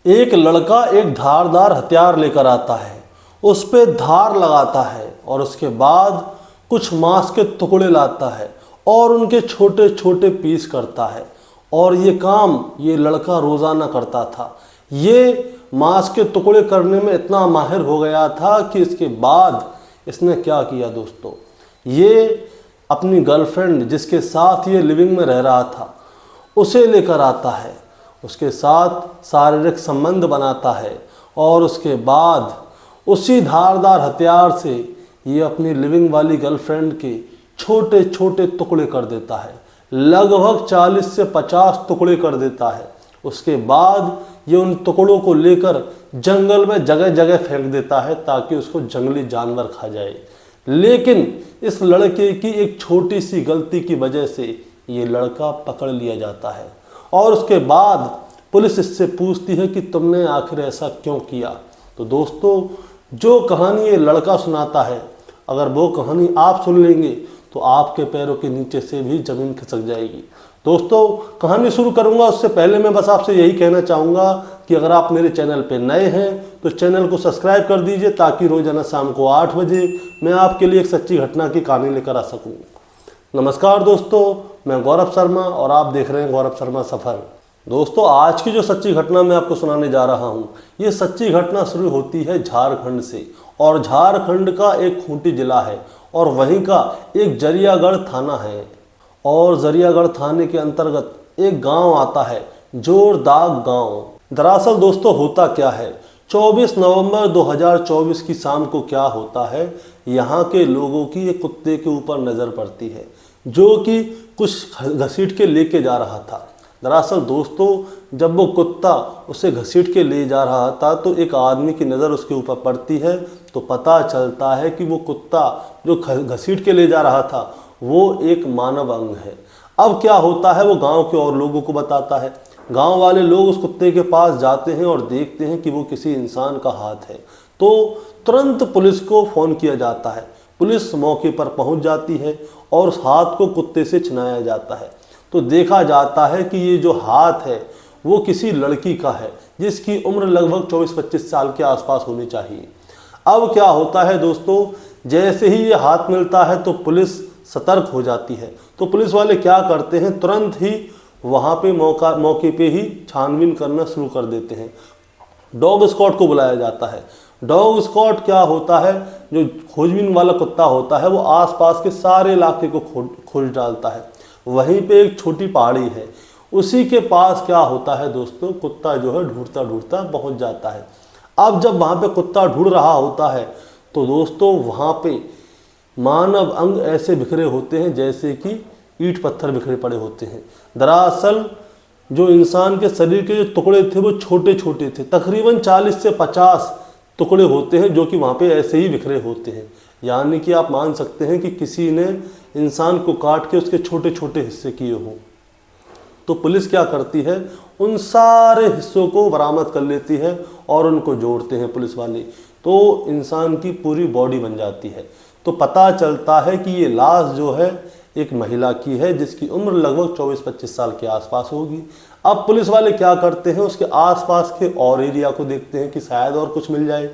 एक लड़का एक धारदार हथियार लेकर आता है, उस पे धार लगाता है और उसके बाद कुछ मांस के टुकड़े लाता है और उनके छोटे छोटे पीस करता है। और ये काम ये लड़का रोज़ाना करता था। ये मांस के टुकड़े करने में इतना माहिर हो गया था कि इसके बाद इसने क्या किया दोस्तों, ये अपनी गर्लफ्रेंड जिसके साथ ये लिविंग में रह रहा था उसे लेकर आता है, उसके साथ शारीरिक संबंध बनाता है और उसके बाद उसी धारदार हथियार से ये अपनी लिविंग वाली गर्लफ्रेंड के छोटे छोटे टुकड़े कर देता है। लगभग 40 से 50 टुकड़े कर देता है। उसके बाद ये उन टुकड़ों को लेकर जंगल में जगह जगह फेंक देता है ताकि उसको जंगली जानवर खा जाए। लेकिन इस लड़के की एक छोटी सी गलती की वजह से ये लड़का पकड़ लिया जाता है और उसके बाद पुलिस इससे पूछती है कि तुमने आखिर ऐसा क्यों किया। तो दोस्तों, जो कहानी ये लड़का सुनाता है, अगर वो कहानी आप सुन लेंगे तो आपके पैरों के नीचे से भी ज़मीन खिसक जाएगी। दोस्तों, कहानी शुरू करूंगा उससे पहले मैं बस आपसे यही कहना चाहूँगा कि अगर आप मेरे चैनल पे नए हैं तो चैनल को सब्सक्राइब कर दीजिए ताकि रोज़ाना शाम को 8 बजे मैं आपके लिए एक सच्ची घटना की कहानी लेकर आ सकूँ। नमस्कार दोस्तों, मैं गौरव शर्मा और आप देख रहे हैं गौरव शर्मा सफ़र। दोस्तों, आज की जो सच्ची घटना मैं आपको सुनाने जा रहा हूँ, ये सच्ची घटना शुरू होती है झारखंड से। और झारखंड का एक खूंटी जिला है और वहीं का एक जरियागढ़ थाना है। और जरियागढ़ थाने के अंतर्गत एक गांव आता है, जोरदाग गांव। दरअसल दोस्तों, होता क्या है, 24 नवंबर 2024 की शाम को क्या होता है, यहाँ के लोगों की एक कुत्ते के ऊपर नज़र पड़ती है जो कि कुछ घसीट के लेके जा रहा था। दरअसल दोस्तों, जब वो कुत्ता उसे घसीट के ले जा रहा था तो एक आदमी की नज़र उसके ऊपर पड़ती है। तो पता चलता है कि वो कुत्ता जो घसीट के ले जा रहा था वो एक मानव अंग है। अब क्या होता है, वो गांव के और लोगों को बताता है। गांव वाले लोग उस कुत्ते के पास जाते हैं और देखते हैं कि वो किसी इंसान का हाथ है। तो तुरंत पुलिस को फ़ोन किया जाता है। पुलिस मौके पर पहुंच जाती है और उस हाथ को कुत्ते से छिनाया जाता है। तो देखा जाता है कि ये जो हाथ है वो किसी लड़की का है जिसकी उम्र लगभग 24-25 साल के आसपास होनी चाहिए। अब क्या होता है दोस्तों, जैसे ही ये हाथ मिलता है तो पुलिस सतर्क हो जाती है। तो पुलिस वाले क्या करते हैं, तुरंत ही वहाँ पे मौके पे ही छानबीन करना शुरू कर देते हैं। डॉग स्क्वाड को बुलाया जाता है। डॉग स्क्वाड क्या होता है, जो खोजबीन वाला कुत्ता होता है वो आसपास के सारे इलाके को खोज डालता है। वहीं पे एक छोटी पहाड़ी है, उसी के पास क्या होता है दोस्तों, कुत्ता जो है ढूंढता ढूंढता पहुंच जाता है। अब जब वहाँ पे कुत्ता ढूंढ रहा होता है तो दोस्तों वहाँ पे मानव अंग ऐसे बिखरे होते हैं जैसे कि ईंट पत्थर बिखरे पड़े होते हैं। दरअसल जो इंसान के शरीर के जो टुकड़े थे वो छोटे छोटे थे, तकरीबन 40 से 50 टुकड़े होते हैं जो कि वहाँ पे ऐसे ही बिखरे होते हैं। यानी कि आप मान सकते हैं कि किसी ने इंसान को काट के उसके छोटे छोटे हिस्से किए हों। तो पुलिस क्या करती है, उन सारे हिस्सों को बरामद कर लेती है और उनको जोड़ते हैं पुलिस वाले। तो इंसान की पूरी बॉडी बन जाती है। तो पता चलता है कि ये लाश जो है एक महिला की है जिसकी उम्र लगभग 24-25 साल के आसपास होगी। अब पुलिस वाले क्या करते हैं, उसके आसपास के और एरिया को देखते हैं कि शायद और कुछ मिल जाए।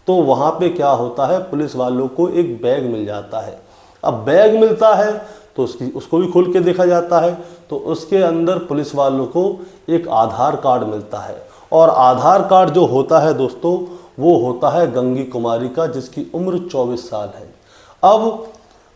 तो वहाँ पे क्या होता है, पुलिस वालों को एक बैग मिल जाता है। अब बैग मिलता है तो उसको भी खोल के देखा जाता है। तो उसके अंदर पुलिस वालों को एक आधार कार्ड मिलता है। और आधार कार्ड जो होता है दोस्तों, वो होता है गंगी कुमारी का, जिसकी उम्र 24 साल है। अब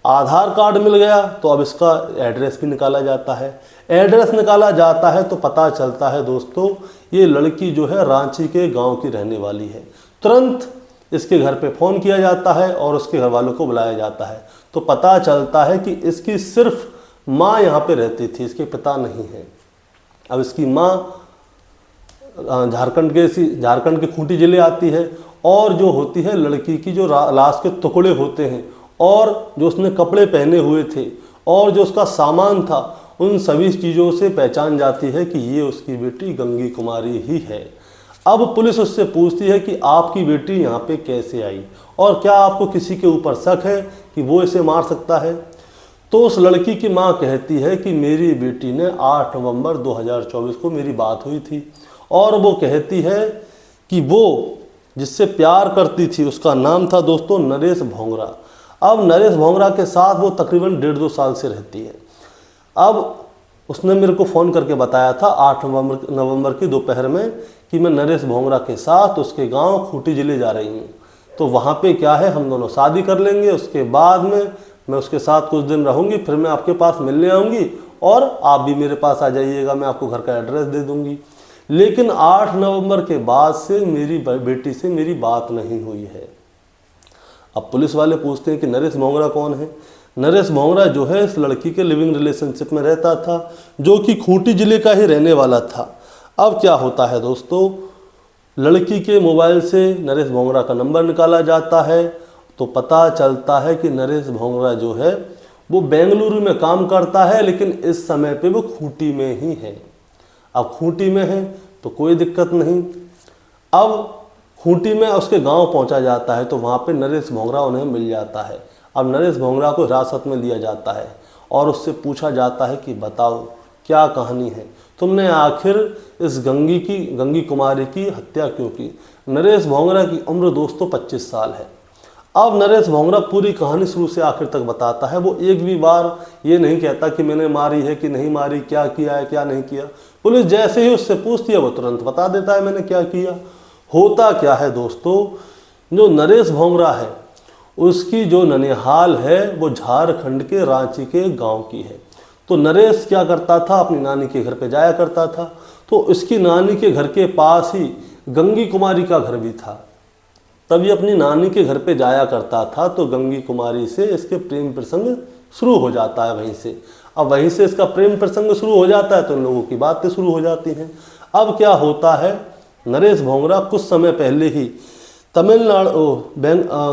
आधार कार्ड मिल गया तो अब इसका एड्रेस भी निकाला जाता है। एड्रेस निकाला जाता है तो पता चलता है दोस्तों, ये लड़की जो है रांची के गांव की रहने वाली है। तुरंत इसके घर पे फ़ोन किया जाता है और उसके घर वालों को बुलाया जाता है। तो पता चलता है कि इसकी सिर्फ माँ यहाँ पे रहती थी, इसके पिता नहीं है। अब इसकी माँ झारखंड के खूंटी जिले आती है और जो होती है लड़की की जो लाश के टुकड़े होते हैं और जो उसने कपड़े पहने हुए थे और जो उसका सामान था, उन सभी चीज़ों से पहचान जाती है कि ये उसकी बेटी गंगी कुमारी ही है। अब पुलिस उससे पूछती है कि आपकी बेटी यहाँ पे कैसे आई और क्या आपको किसी के ऊपर शक है कि वो इसे मार सकता है। तो उस लड़की की माँ कहती है कि मेरी बेटी ने 8 नवंबर 2024 को मेरी बात हुई थी और वो कहती है कि वो जिससे प्यार करती थी उसका नाम था दोस्तों नरेश भोंगरा। अब नरेश भोंगरा के साथ वो तकरीबन 1.5-2 साल से रहती है। अब उसने मेरे को फ़ोन करके बताया था 8 नवंबर की दोपहर में कि मैं नरेश भोंगरा के साथ उसके गांव खूंटी जिले जा रही हूँ, तो वहाँ पे क्या है हम दोनों शादी कर लेंगे, उसके बाद में मैं उसके साथ कुछ दिन रहूँगी, फिर मैं आपके पास मिलने आऊँगी और आप भी मेरे पास आ जाइएगा, मैं आपको घर का एड्रेस दे दूँगी। लेकिन 8 नवंबर के बाद से मेरी बेटी से मेरी बात नहीं हुई है। अब पुलिस वाले पूछते हैं कि नरेश भोंगरा कौन है। नरेश भोंगरा जो है इस लड़की के लिविंग रिलेशनशिप में रहता था, जो कि खूंटी जिले का ही रहने वाला था। अब क्या होता है दोस्तों, लड़की के मोबाइल से नरेश भोंगरा का नंबर निकाला जाता है, तो पता चलता है कि नरेश भोंगरा जो है वो बेंगलुरु में काम करता है, लेकिन इस समय पे वो खूंटी में ही है। अब खूंटी में है तो कोई दिक्कत नहीं। अब खूंटी में उसके गांव पहुंचा जाता है, तो वहाँ पे नरेश भोंगरा उन्हें मिल जाता है। अब नरेश भोंगरा को हिरासत में लिया जाता है और उससे पूछा जाता है कि बताओ क्या कहानी है, तुमने आखिर इस गंगी कुमारी की हत्या क्यों की। नरेश भोंगरा की उम्र दोस्तों 25 साल है। अब नरेश भोंगरा पूरी कहानी शुरू से आखिर तक बताता है। वो एक भी बार ये नहीं कहता कि मैंने मारी है कि नहीं मारी, क्या किया है क्या नहीं किया। पुलिस जैसे ही उससे पूछती है वो तुरंत बता देता है मैंने क्या किया। होता क्या है दोस्तों, जो नरेश भोंगरा है उसकी जो ननिहाल है वो झारखंड के रांची के गांव की है। तो नरेश क्या करता था, अपनी नानी के घर पे जाया करता था, तो इसकी नानी के घर के पास ही गंगी कुमारी का घर भी था। तभी अपनी नानी के घर पे जाया करता था, तो गंगी कुमारी से इसके प्रेम प्रसंग शुरू हो जाता है वहीं से। अब वहीं से इसका प्रेम प्रसंग शुरू हो जाता है तो इन लोगों की बातें शुरू हो जाती हैं। अब क्या होता है, नरेश भोंगरा कुछ समय पहले ही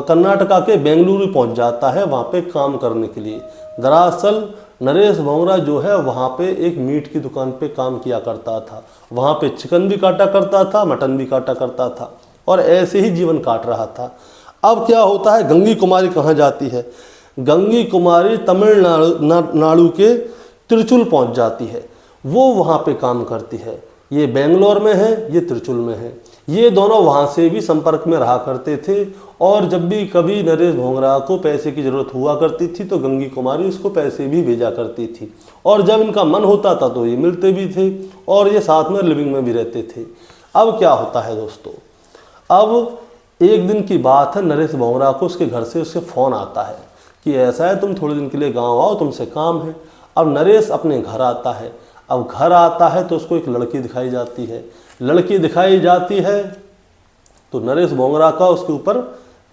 कर्नाटका के बेंगलुरु पहुंच जाता है वहाँ पे काम करने के लिए। दरअसल नरेश भोंगरा जो है वहाँ पे एक मीट की दुकान पे काम किया करता था। वहाँ पे चिकन भी काटा करता था, मटन भी काटा करता था और ऐसे ही जीवन काट रहा था। अब क्या होता है, गंगी कुमारी कहाँ जाती है, गंगी कुमारी तमिलनाडु के तिरुचुल पहुँच जाती है। वो वहाँ पे काम करती है। ये बेंगलोर में है, ये तिरुचुल में है। ये दोनों वहाँ से भी संपर्क में रहा करते थे और जब भी कभी नरेश भोंगरा को पैसे की ज़रूरत हुआ करती थी तो गंगी कुमारी उसको पैसे भी भेजा करती थी। और जब इनका मन होता था तो ये मिलते भी थे और ये साथ में लिविंग में भी रहते थे। अब क्या होता है दोस्तों, अब एक दिन की बात है, नरेश भोंगरा को उसके घर से उसके फ़ोन आता है कि ऐसा है तुम थोड़े दिन के लिए गाँव आओ, तुमसे काम है। अब नरेश अपने घर आता है। अब घर आता है तो उसको एक लड़की दिखाई जाती है। लड़की दिखाई जाती है तो नरेश भोंगरा का उसके ऊपर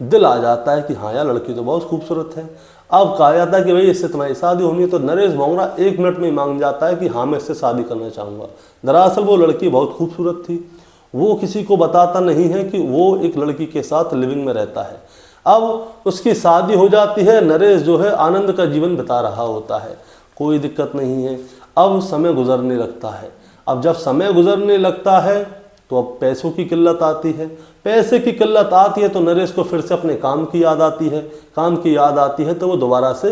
दिल आ जाता है कि हाँ यार लड़की तो बहुत खूबसूरत है। अब कहा जाता है कि भाई इससे तुम्हारी शादी होनी है, तो नरेश भोंगरा 1 मिनट में मांग जाता है कि हाँ मैं इससे शादी करना चाहूँगा। दरअसल वो लड़की बहुत खूबसूरत थी। वो किसी को बताता नहीं है कि वो एक लड़की के साथ लिविंग में रहता है। अब उसकी शादी हो जाती है। नरेश जो है आनंद का जीवन बिता रहा होता है, कोई दिक्कत नहीं है। अब समय गुजरने लगता है। अब जब समय गुजरने लगता है तो अब पैसों की किल्लत आती है। पैसे की किल्लत आती है तो नरेश को फिर से अपने काम की याद आती है। काम की याद आती है तो वो दोबारा से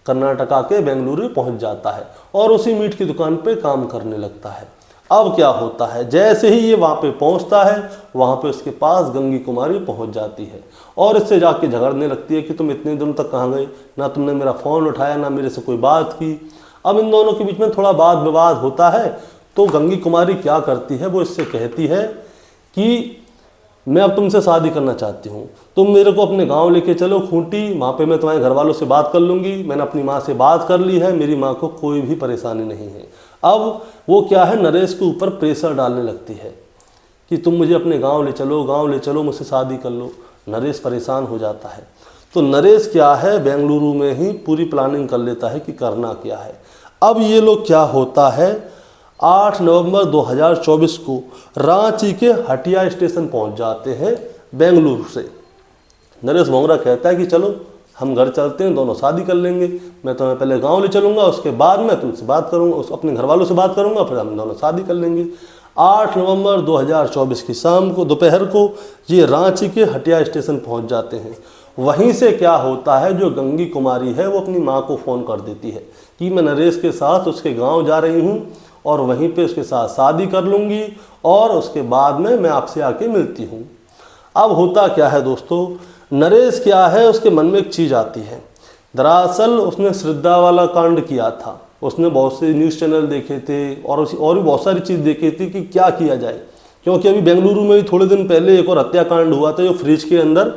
कर्नाटका के बेंगलुरु पहुंच जाता है और उसी मीट की दुकान पे काम करने लगता है। अब क्या होता है, जैसे ही ये वहाँ पे पहुँचता है वहाँ पे उसके पास गंगी कुमारी पहुँच जाती है और इससे जाके झगड़ने लगती है कि तुम इतने दिनों तक कहाँ गए, ना तुमने मेरा फ़ोन उठाया, ना मेरे से कोई बात की। अब इन दोनों के बीच में थोड़ा वाद विवाद होता है तो गंगी कुमारी क्या करती है, वो इससे कहती है कि मैं अब तुमसे शादी करना चाहती हूँ, तुम मेरे को अपने गांव लेके चलो खूंटी, वहाँ पे मैं तुम्हारे घर वालों से बात कर लूँगी। मैंने अपनी माँ से बात कर ली है, मेरी माँ को कोई भी परेशानी नहीं है। अब वो क्या है, नरेश के ऊपर प्रेशर डालने लगती है कि तुम मुझे अपने गाँव ले चलो, मुझसे शादी कर लो। नरेश परेशान हो जाता है। तो नरेश क्या है, बेंगलुरु में ही पूरी प्लानिंग कर लेता है कि करना क्या है। अब ये लोग क्या होता है, 8 नवंबर 2024 को रांची के हटिया स्टेशन पहुंच जाते हैं बेंगलुरु से। नरेश भोंगरा कहता है कि चलो हम घर चलते हैं, दोनों शादी कर लेंगे। मैं तुम्हें पहले गांव ले चलूँगा, उसके बाद मैं तुमसे बात करूँगा, अपने घर वालों से बात करूँगा, फिर हम दोनों शादी कर लेंगे। 8 नवंबर 2024 की शाम को, दोपहर को ये रांची के हटिया स्टेशन पहुँच जाते हैं। वहीं से क्या होता है, जो गंगी कुमारी है वो अपनी माँ को फ़ोन कर देती है कि मैं नरेश के साथ उसके गांव जा रही हूँ और वहीं पे उसके साथ शादी कर लूँगी और उसके बाद में मैं आपसे आके मिलती हूँ। अब होता क्या है दोस्तों, नरेश क्या है, उसके मन में एक चीज़ आती है। दरअसल उसने श्रद्धा वाला कांड किया था, उसने बहुत से न्यूज़ चैनल देखे थे और भी बहुत सारी चीज़ देखी थी कि क्या किया जाए, क्योंकि अभी बेंगलुरु में ही थोड़े दिन पहले एक और हत्याकांड हुआ था, जो फ्रिज के अंदर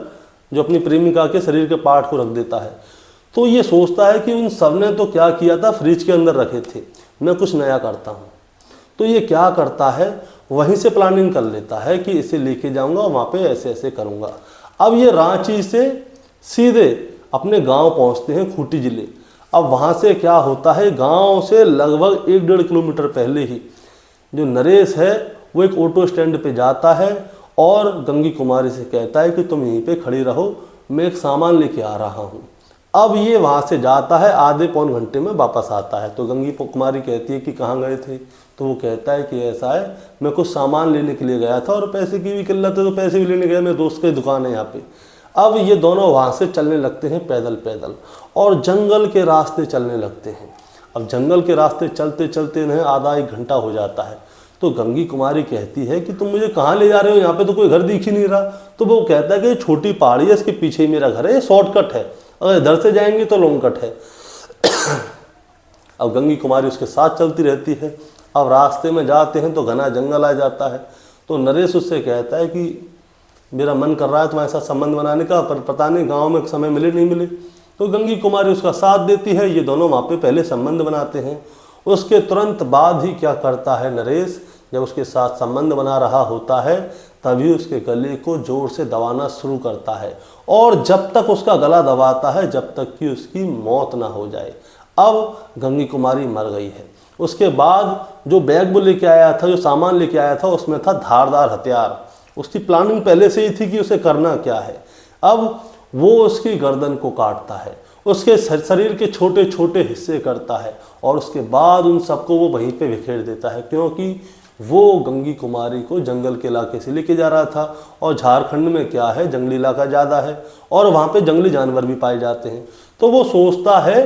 जो अपनी प्रेमिका के शरीर के पार्ट को रख देता है। तो ये सोचता है कि उन सब ने तो क्या किया था, फ्रिज के अंदर रखे थे, मैं कुछ नया करता हूँ। तो ये क्या करता है, वहीं से प्लानिंग कर लेता है कि इसे लेके जाऊँगा और वहाँ पे ऐसे ऐसे करूँगा। अब ये रांची से सीधे अपने गांव पहुँचते हैं, खूंटी ज़िले। अब वहाँ से क्या होता है, गांव से लगभग 1-1.5 किलोमीटर पहले ही जो नरेश है वो एक ऑटो स्टैंड पे जाता है और गंगी कुमारी से कहता है कि तुम यहीं पे खड़ी रहो, मैं एक सामान लेके आ रहा हूँ। अब ये वहाँ से जाता है, आधे पौन घंटे में वापस आता है। तो गंगी कुमारी कहती है कि कहाँ गए थे, तो वो कहता है कि ऐसा है, मैं कुछ सामान लेने के लिए गया था और पैसे की भी किल्लत है तो पैसे भी लेने गया, मेरे दोस्त की दुकान है यहाँ पे। अब ये दोनों वहाँ से चलने लगते हैं पैदल पैदल और जंगल के रास्ते चलने लगते हैं। अब जंगल के रास्ते चलते चलते इन्हें आधा 1 घंटा हो जाता है। तो गंगी कुमारी कहती है कि तुम मुझे कहाँ ले जा रहे हो, यहाँ पे तो कोई घर दिख ही नहीं रहा। तो वो कहता है कि छोटी पहाड़ी है, इसके पीछे ही मेरा घर है, ये शॉर्टकट है, अगर इधर से जाएंगे तो लॉन्ग कट है। अब गंगी कुमारी उसके साथ चलती रहती है। अब रास्ते में जाते हैं तो घना जंगल आ जाता है। तो नरेश उससे कहता है कि मेरा मन कर रहा है तुम्हारे साथ संबंध बनाने का, पर पता नहीं गांव में समय मिले नहीं मिले। तो गंगी कुमारी उसका साथ देती है, ये दोनों वहाँ पे पहले संबंध बनाते हैं। उसके तुरंत बाद ही क्या करता है नरेश, जब उसके साथ संबंध बना रहा होता है तभी उसके गले को जोर से दबाना शुरू करता है और जब तक उसका गला दबाता है जब तक कि उसकी मौत ना हो जाए। अब गंगी कुमारी मर गई है। उसके बाद जो बैग वो लेके आया था, जो सामान लेके आया था, उसमें था धारदार हथियार। उसकी प्लानिंग पहले से ही थी कि उसे करना क्या है। अब वो उसकी गर्दन को काटता है, उसके शरीर के छोटे छोटे हिस्से करता है और उसके बाद उन सबको वो वहीं पे बिखेर देता है, क्योंकि वो गंगी कुमारी को जंगल के इलाके से लेके जा रहा था और झारखंड में क्या है, जंगली इलाका ज़्यादा है और वहाँ पे जंगली जानवर भी पाए जाते हैं। तो वो सोचता है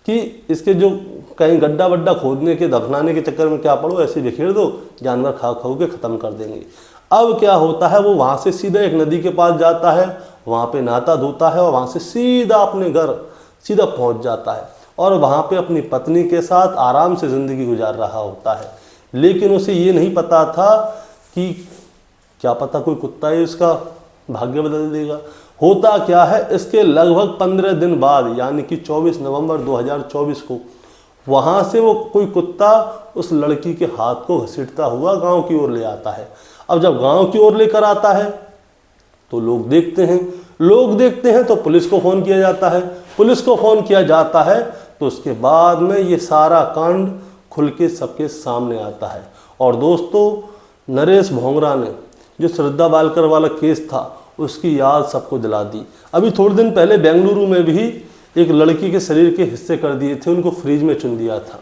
कि इसके जो कहीं गड्ढा वड्ढा खोदने के दफनाने के चक्कर में क्या पड़ो, ऐसे बिखेर दो, जानवर खा खाओ के ख़त्म कर देंगे। अब क्या होता है, वो वहाँ से सीधा एक नदी के पास जाता है, वहाँ पे नहाता धोता है और वहाँ से सीधा अपने घर सीधा पहुँच जाता है और वहाँ पे अपनी पत्नी के साथ आराम से ज़िंदगी गुजार रहा होता है। लेकिन उसे ये नहीं पता था कि क्या पता कोई कुत्ता ही उसका भाग्य बदल देगा। होता क्या है, इसके लगभग 15 दिन बाद यानी कि 24 नवंबर 2024 को वहाँ से वो कोई कुत्ता उस लड़की के हाथ को घसीटता हुआ गांव की ओर ले आता है। अब जब गांव की ओर लेकर आता है तो लोग देखते हैं तो पुलिस को फ़ोन किया जाता है। पुलिस को फ़ोन किया जाता है तो उसके बाद में ये सारा कांड खुल के सबके सामने आता है। और दोस्तों, नरेश भोंगरा ने जो श्रद्धा वालकर वाला केस था उसकी याद सबको दिला दी। अभी थोड़े दिन पहले बेंगलुरु में भी एक लड़की के शरीर के हिस्से कर दिए थे, उनको फ्रिज में चुन दिया था।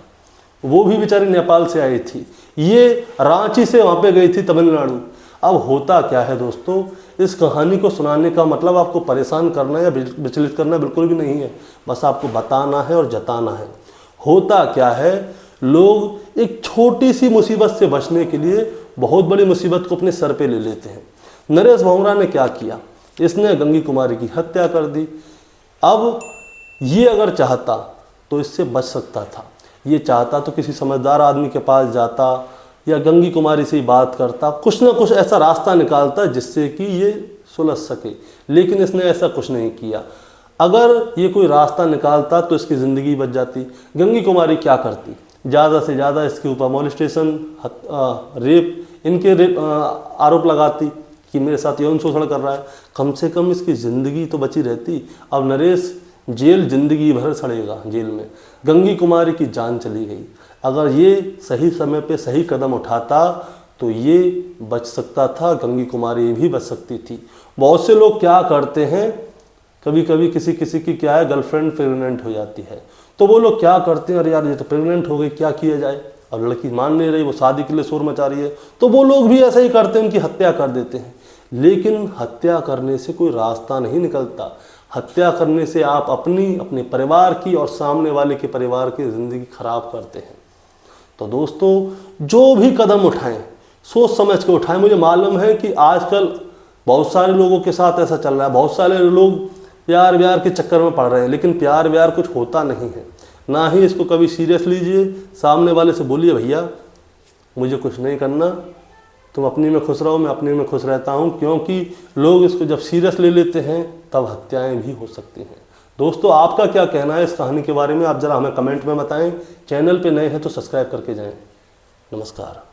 वो भी बेचारी नेपाल से आई थी, ये रांची से वहाँ पे गई थी तमिलनाडु। अब होता क्या है दोस्तों, इस कहानी को सुनाने का मतलब आपको परेशान करना या विचलित करना बिल्कुल भी नहीं है, बस आपको बताना है और जताना है। होता क्या है, लोग एक छोटी सी मुसीबत से बचने के लिए बहुत बड़ी मुसीबत को अपने सर पे ले लेते हैं। नरेश भोंगरा ने क्या किया, इसने गंगी कुमारी की हत्या कर दी। अब ये अगर चाहता तो इससे बच सकता था, ये चाहता तो किसी समझदार आदमी के पास जाता या गंगी कुमारी से ही बात करता, कुछ ना कुछ ऐसा रास्ता निकालता जिससे कि ये सुलझ सके। लेकिन इसने ऐसा कुछ नहीं किया। अगर ये कोई रास्ता निकालता तो इसकी ज़िंदगी बच जाती। गंगी कुमारी क्या करती, ज़्यादा से ज़्यादा इसके ऊपर मोलेस्टेशन, रेप आरोप लगाती कि मेरे साथ यौन शोषण कर रहा है। कम से कम इसकी ज़िंदगी तो बची रहती। अब नरेश जेल ज़िंदगी भर सड़ेगा जेल में। गंगी कुमारी की जान चली गई। अगर ये सही समय पे सही कदम उठाता तो ये बच सकता था, गंगी कुमारी भी बच सकती थी। बहुत से लोग क्या करते हैं, कभी कभी किसी की क्या है, गर्लफ्रेंड प्रेग्नेंट हो जाती है तो वो लोग क्या करते हैं, अरे यार ये तो प्रेग्नेंट हो गई, क्या किया जाए। अब लड़की मान नहीं रही, वो शादी के लिए शोर मचा रही है, तो वो लोग भी ऐसा ही करते हैं, उनकी हत्या कर देते हैं। लेकिन हत्या करने से कोई रास्ता नहीं निकलता। हत्या करने से आप अपने परिवार की और सामने वाले के परिवार की ज़िंदगी खराब करते हैं। तो दोस्तों जो भी कदम उठाएं सोच समझ के उठाएं। मुझे मालूम है कि आजकल बहुत सारे लोगों के साथ ऐसा चल रहा है, बहुत सारे लोग प्यार व्यार के चक्कर में पड़ रहे हैं, लेकिन प्यार व्यार कुछ होता नहीं है। ना ही इसको कभी सीरियस लीजिए। सामने वाले से बोलिए भैया मुझे कुछ नहीं करना, तुम अपनी में खुश रहो, मैं अपनी में खुश रहता हूँ, क्योंकि लोग इसको जब सीरियस ले लेते हैं तब हत्याएं भी हो सकती हैं। दोस्तों आपका क्या कहना है इस कहानी के बारे में, आप ज़रा हमें कमेंट में बताएं। चैनल पे नए हैं तो सब्सक्राइब करके जाएं। नमस्कार।